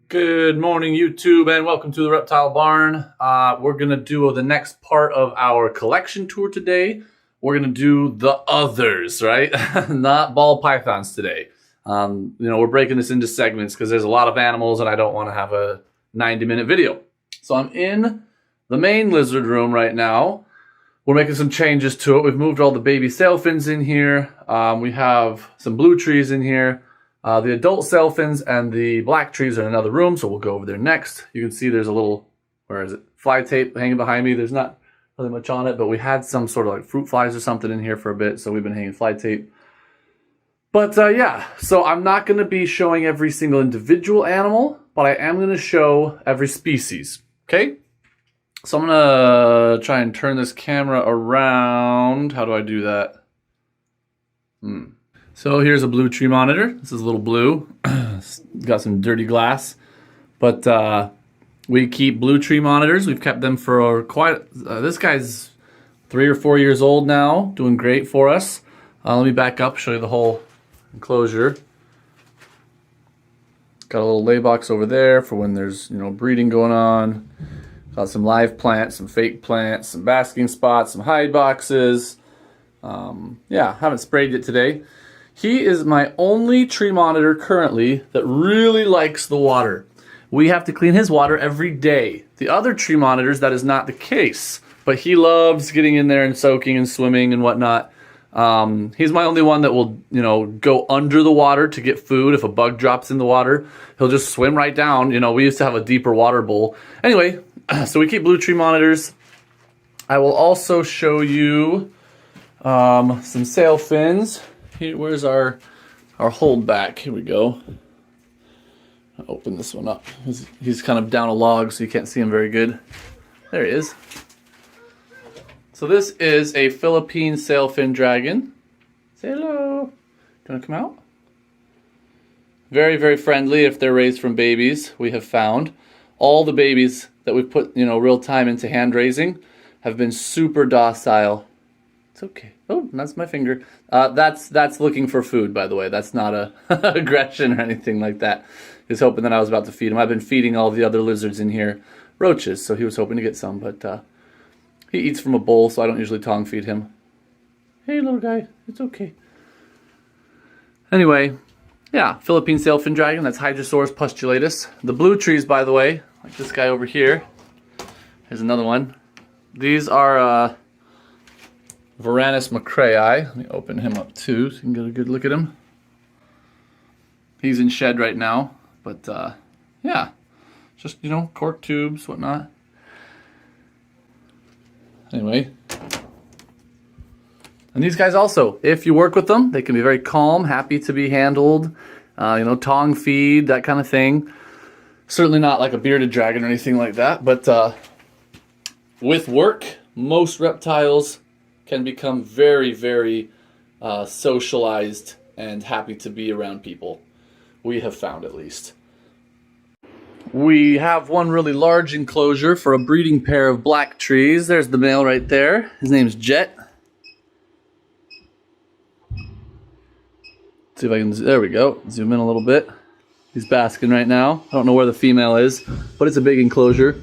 Good morning, YouTube, and welcome to the Reptile Barn. We're going to do the next part of our collection tour today. We're going to do the others, right? Not ball pythons today. We're breaking this into segments because there's a lot of animals and I don't want to have a 90-minute video. So I'm in the main lizard room right now. We're making some changes to it. We've moved all the baby sailfins in here. We have some blue trees in here. The adult sailfins and the black trees are in another room, so we'll go over there next. You can see there's a little, fly tape hanging behind me. There's not really much on it, but we had some sort of like fruit flies or something in here for a bit, so we've been hanging fly tape. But yeah, so I'm not going to be showing every single individual animal, but I am going to show every species, okay? So I'm going to try and turn this camera around. How do I do that? So here's a blue tree monitor. This is a little blue. It's got some dirty glass. But we keep blue tree monitors. We've kept them for quite... this guy's 3 or 4 years old now. Doing great for us. Let me back up, show you the whole enclosure. Got a little lay box over there for when there's, breeding going on. Got some live plants, some fake plants, some basking spots, some hide boxes. Yeah, haven't sprayed it today. He is my only tree monitor currently that really likes the water. We have to clean his water every day. The other tree monitors, that is not the case. But he loves getting in there and soaking and swimming and whatnot. He's my only one that will, go under the water to get food. If a bug drops in the water, he'll just swim right down. We used to have a deeper water bowl. Anyway, so we keep blue tree monitors. I will also show you some sailfins. Here, where's our holdback? Here we go. I'll open this one up. He's kind of down a log, so you can't see him very good. There he is. So this is a Philippine Sailfin Dragon. Say hello. Do you want to come out? Very, very friendly if they're raised from babies, we have found. All the babies that we've put, real time into hand raising have been super docile. It's okay. Oh, that's my finger. That's looking for food, by the way. That's not a aggression or anything like that. He was hoping that I was about to feed him. I've been feeding all the other lizards in here roaches, so he was hoping to get some, but he eats from a bowl, so I don't usually tongue feed him. Hey, little guy. It's okay. Anyway, yeah, Philippine Sailfin Dragon. That's Hydrosaurus pustulatus. The blue trees, by the way, like this guy over here. Here's another one. These are Varanus macraei. Let me open him up too so you can get a good look at him. He's in shed right now, but yeah, just cork tubes, whatnot. Anyway, and these guys also, if you work with them, they can be very calm, happy to be handled. Tongue feed, that kind of thing. Certainly not like a bearded dragon or anything like that, but with work, most reptiles can become very, very socialized and happy to be around people. We have found, at least. We have one really large enclosure for a breeding pair of black trees. There's the male right there. His name's Jet. See if I can, there we go. Zoom in a little bit. He's basking right now. I don't know where the female is, but it's a big enclosure.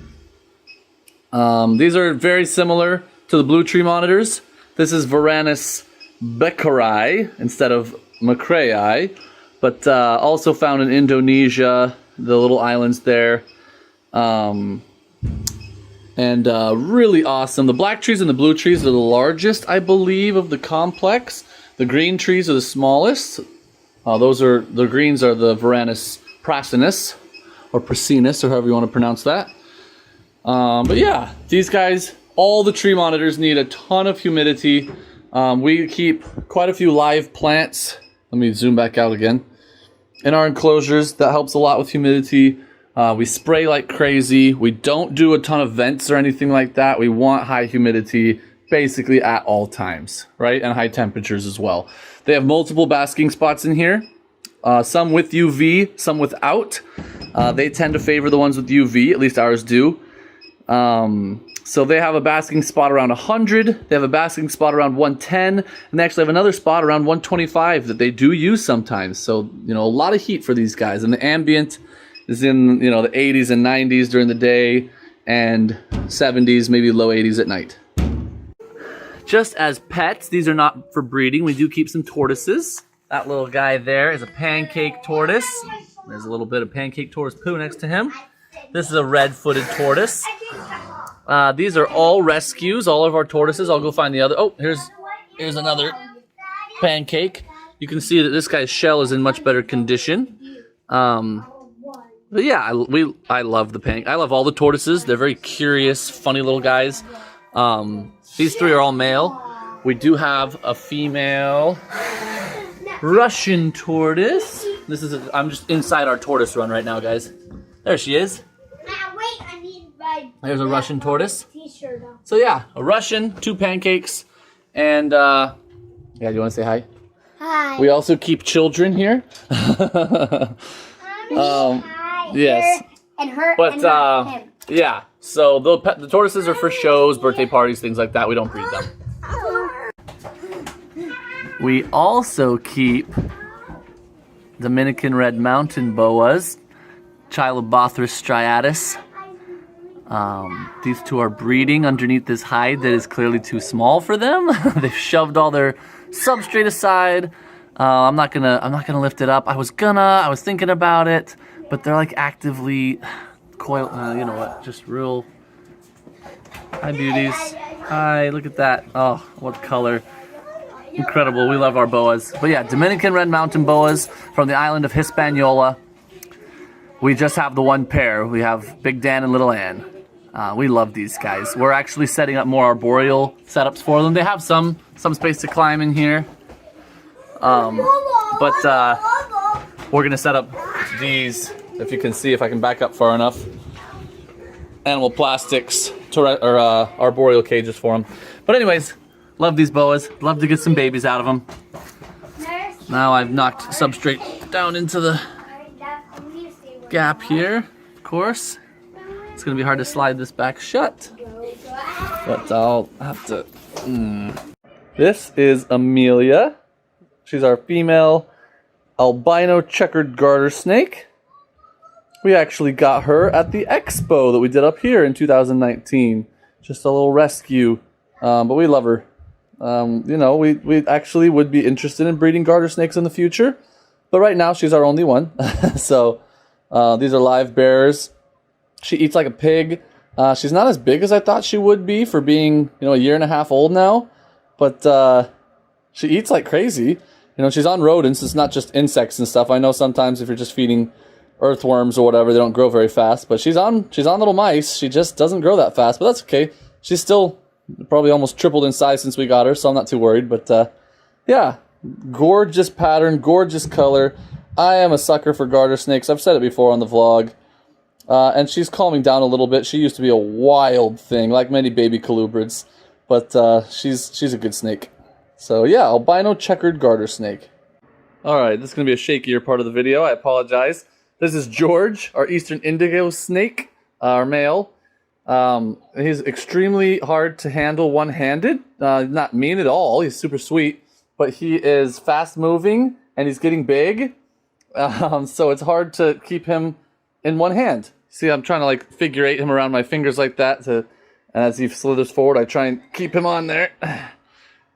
These are very similar to the blue tree monitors. This is Varanus beccarii instead of macraei, but also found in Indonesia, the little islands there. And really awesome. The black trees and the blue trees are the largest, I believe, of the complex. The green trees are the smallest. The greens are the Varanus prasinus, or prasinus, or however you want to pronounce that. But yeah, these guys... All the tree monitors need a ton of humidity. We keep quite a few live plants. Let me zoom back out again. In our enclosures, that helps a lot with humidity. We spray like crazy. We don't do a ton of vents or anything like that. We want high humidity basically at all times, right? And high temperatures as well. They have multiple basking spots in here. Some with UV, some without. They tend to favor the ones with UV, at least ours do. So they have a basking spot around 100, they have a basking spot around 110, and they actually have another spot around 125 that they do use sometimes. So, a lot of heat for these guys, and the ambient is in, you know, the 80s and 90s during the day, and 70s, maybe low 80s at night. Just as pets, these are not for breeding. We do keep some tortoises. That little guy there is a pancake tortoise. There's a little bit of pancake tortoise poo next to him. This is a red-footed tortoise. These are all rescues, all of our tortoises. I'll go find the other. Oh, here's another pancake. You can see that this guy's shell is in much better condition. But yeah, I love the pancake. I love all the tortoises. They're very curious, funny little guys. These three are all male. We do have a female Russian tortoise. I'm just inside our tortoise run right now, guys. There she is. There's a Russian tortoise. So yeah, a Russian, 2 pancakes, and yeah, do you want to say hi? Hi. We also keep children here. Yes. And her. But him. Yeah. So the tortoises are for shows, birthday parties, things like that. We don't breed them. We also keep Dominican Red Mountain Boas, Chilobothris striatus. These two are breeding underneath this hide that is clearly too small for them. They've shoved all their substrate aside. I'm not gonna lift it up. I was thinking about it, but they're like actively coiled. You know what? Just real. Hi, beauties. Hi, look at that. Oh, what color. Incredible. We love our boas. But yeah, Dominican Red Mountain Boas from the island of Hispaniola. We just have the one pair. We have Big Dan and Little Ann. We love these guys. We're actually setting up more arboreal setups for them. They have some space to climb in here. But we're going to set up these, if you can see, if I can back up far enough, animal plastics, arboreal cages for them. But anyways, love these boas. Love to get some babies out of them. Now I've knocked substrate down into the gap here, of course. It's going to be hard to slide this back shut, but I'll have to. This is Amelia. She's our female albino checkered garter snake. We actually got her at the expo that we did up here in 2019. Just a little rescue, but we love her. You know, we actually would be interested in breeding garter snakes in the future, but right now she's our only one. So these are live bearers. She eats like a pig. She's not as big as I thought she would be for being, you know, a year and a half old now, but she eats like crazy. You know, she's on rodents. It's not just insects and stuff. I know sometimes if you're just feeding earthworms or whatever, they don't grow very fast. But she's on little mice. She just doesn't grow that fast. But that's okay. She's still probably almost tripled in size since we got her, so I'm not too worried. But yeah, gorgeous pattern, gorgeous color. I am a sucker for garter snakes. I've said it before on the vlog. And she's calming down a little bit. She used to be a wild thing, like many baby colubrids. But she's a good snake. So yeah, albino checkered garter snake. Alright, this is going to be a shakier part of the video. I apologize. This is George, our eastern indigo snake, our male. He's extremely hard to handle one-handed. Not mean at all. He's super sweet. But he is fast-moving, and he's getting big. So it's hard to keep him in one hand. See, I'm trying to like figure eight him around my fingers like that. And as he slithers forward, I try and keep him on there.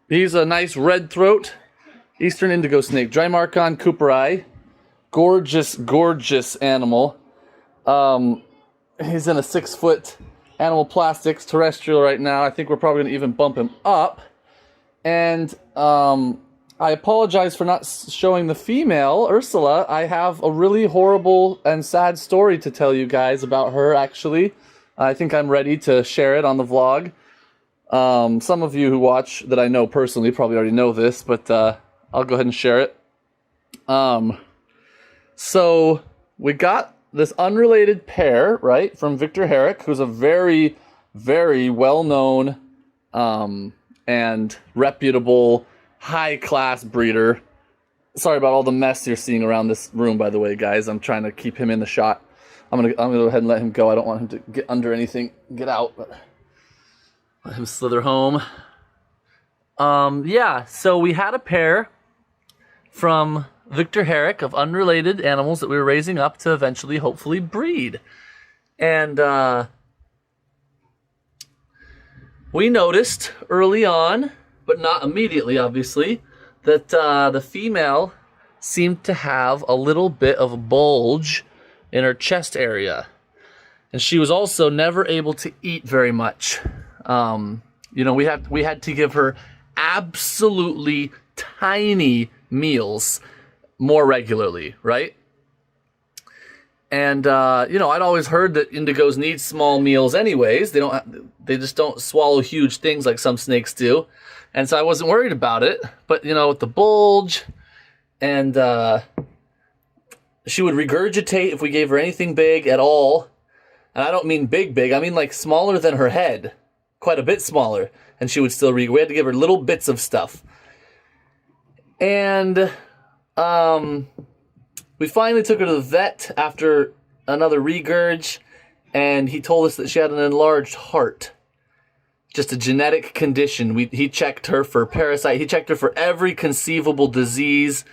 He's a nice red throat, eastern indigo snake, Drymarchon cooperi. Gorgeous, gorgeous animal. He's in a 6-foot animal plastics terrestrial right now. I think we're probably going to even bump him up. And I apologize for not showing the female, Ursula. I have a really horrible and sad story to tell you guys about her, actually. I think I'm ready to share it on the vlog. Some of you who watch that I know personally probably already know this, but I'll go ahead and share it. So we got this unrelated pair, right, from Victor Herrick, who's a very, very well-known and reputable, high-class breeder. Sorry about all the mess you're seeing around this room, by the way, guys. I'm trying to keep him in the shot. I'm gonna go ahead and let him go. I don't want him to get under anything, get out, but let him slither home. Yeah, so we had a pair from Victor Herrick of unrelated animals that we were raising up to eventually, hopefully, breed. And we noticed early on, but not immediately, obviously, that the female seemed to have a little bit of a bulge in her chest area. And she was also never able to eat very much. You know, we had to give her absolutely tiny meals more regularly, right? And you know, I'd always heard that indigos need small meals anyways. They just don't swallow huge things like some snakes do. And so I wasn't worried about it. But you know, with the bulge, and she would regurgitate if we gave her anything big at all. And I don't mean big, I mean like smaller than her head. Quite a bit smaller. And she would still we had to give her little bits of stuff. And we finally took her to the vet after another regurg, and he told us that she had an enlarged heart. Just a genetic condition. He checked her for parasite. He checked her for every conceivable disease,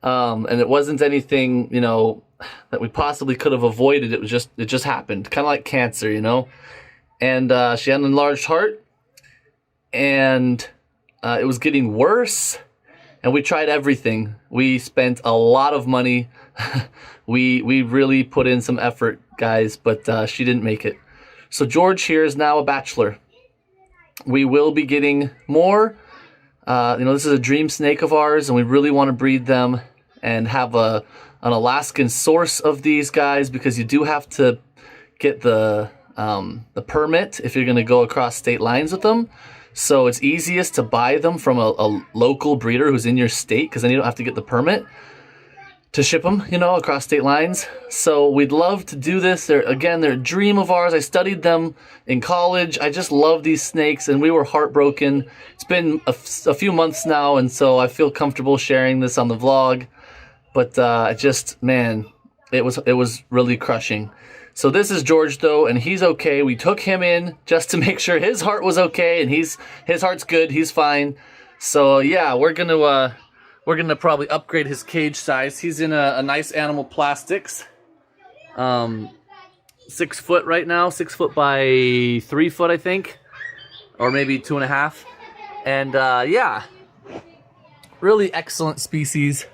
and it wasn't anything, you know, that we possibly could have avoided. It just happened, kind of like cancer, you know. And she had an enlarged heart, and it was getting worse. And we tried everything. We spent a lot of money. we really put in some effort, guys, but she didn't make it. So George here is now a bachelor. We will be getting more. You know, this is a dream snake of ours, and we really want to breed them and have an Alaskan source of these guys, because you do have to get the permit if you're going to go across state lines with them. So it's easiest to buy them from a local breeder who's in your state, because then you don't have to get the permit to ship them, you know, across state lines. So we'd love to do this. They're a dream of ours. I studied them in college. I just love these snakes, and we were heartbroken. It's been a few months now, and so I feel comfortable sharing this on the vlog. But man, it was really crushing. So this is George, though, and he's okay. We took him in just to make sure his heart was okay, and his heart's good. He's fine. So yeah, we're gonna probably upgrade his cage size. He's in a nice animal plastics, 6 foot right now, 6 foot by 3 foot, I think, or maybe 2.5. And yeah, really excellent species.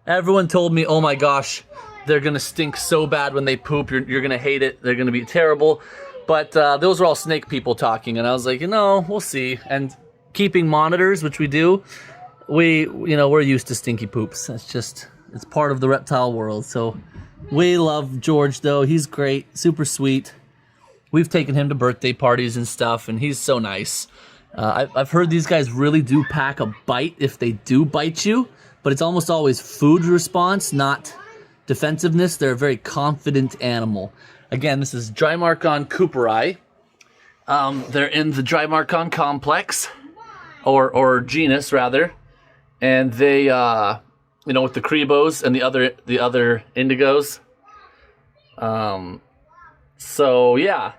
Everyone told me, oh my gosh, they're gonna stink so bad when they poop. You're gonna hate it. They're gonna be terrible. But those are all snake people talking, and I was like, you know, we'll see. And keeping monitors, which we do, we're used to stinky poops. It's part of the reptile world. So we love George, though. He's great, super sweet. We've taken him to birthday parties and stuff, and he's so nice. I've heard these guys really do pack a bite if they do bite you, but it's almost always food response, not defensiveness. They're a very confident animal. Again, this is Drymarchon cooperi. They're in the Drymarchon complex, or genus rather, and they, you know, with the Crebos and the other indigos. So yeah,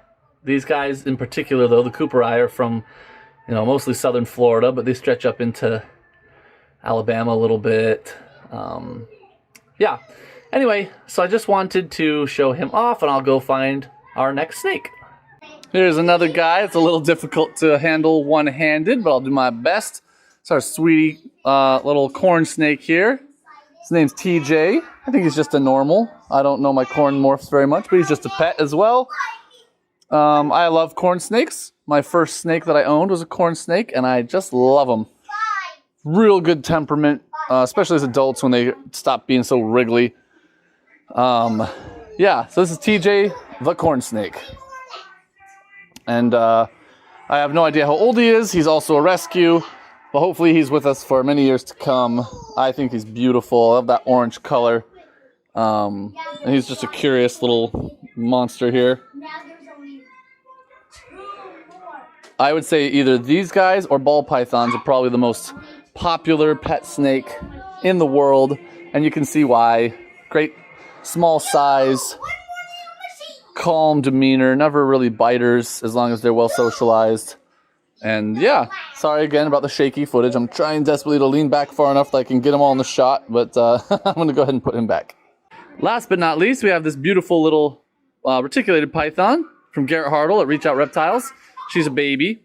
these guys in particular, though, the cooperi are from, you know, mostly southern Florida, but they stretch up into Alabama a little bit. Yeah. Anyway, so I just wanted to show him off, and I'll go find our next snake. Here's another guy. It's a little difficult to handle one-handed, but I'll do my best. It's our sweetie little corn snake here. His name's TJ. I think he's just a normal. I don't know my corn morphs very much, but he's just a pet as well. I love corn snakes. My first snake that I owned was a corn snake, and I just love them. Real good temperament, especially as adults when they stop being so wriggly. Yeah, so this is TJ the corn snake. And I have no idea how old he is. He's also a rescue, but hopefully he's with us for many years to come. I think he's beautiful. I love that orange color. And he's just a curious little monster here. I would say either these guys or ball pythons are probably the most popular pet snake in the world, and you can see why. Great small size, calm demeanor, never really biters as long as they're well socialized. And yeah, sorry again about the shaky footage. I'm trying desperately to lean back far enough that I can get them all in the shot, but I'm going to go ahead and put him back. Last but not least, we have this beautiful little reticulated python from Garrett Hartle at Reach Out Reptiles. She's a baby.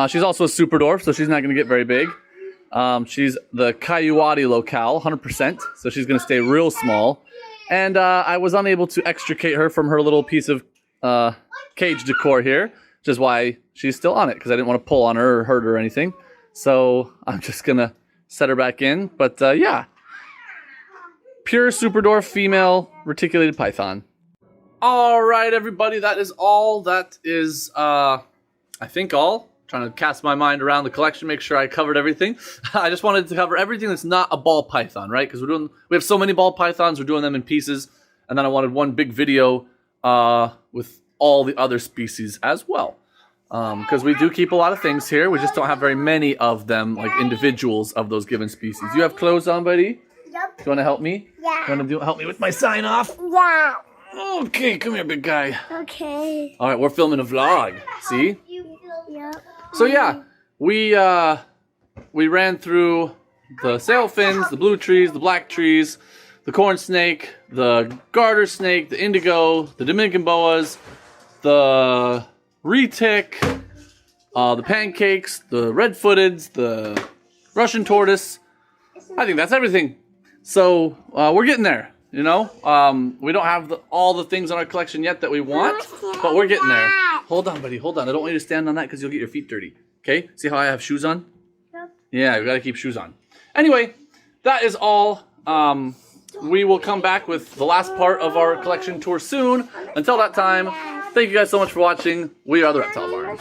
She's also a super dwarf, so she's not going to get very big. She's the Kayuwadi locale, 100%, so she's going to stay real small. And I was unable to extricate her from her little piece of cage decor here, which is why she's still on it, because I didn't want to pull on her or hurt her or anything. So I'm just going to set her back in. But yeah, pure super dwarf female reticulated python. All right, everybody, that is all. That is, I think, all. Trying to cast my mind around the collection, make sure I covered everything. I just wanted to cover everything that's not a ball python, right? Because we have so many ball pythons, we're doing them in pieces, and then I wanted one big video with all the other species as well. Because we do keep a lot of things here, we just don't have very many of them, like individuals of those given species. You have clothes on, buddy? Yep. You want to help me? Yeah. You want to help me with my sign off? Yeah. Okay, come here, big guy. Okay. All right, we're filming a vlog. See? Yeah. So yeah, we ran through the sailfins, the blue trees, the black trees, the corn snake, the garter snake, the indigo, the Dominican boas, the retic, the pancakes, the red-footeds, the Russian tortoise. I think that's everything. So we're getting there. You know, we don't have all the things in our collection yet that we want, but we're getting there. Hold on, buddy. Hold on. I don't want you to stand on that because you'll get your feet dirty. Okay? See how I have shoes on? Yep. Yeah, we got to keep shoes on. Anyway, that is all. We will come back with the last part of our collection tour soon. Until that time, thank you guys so much for watching. We are the Reptile Barn.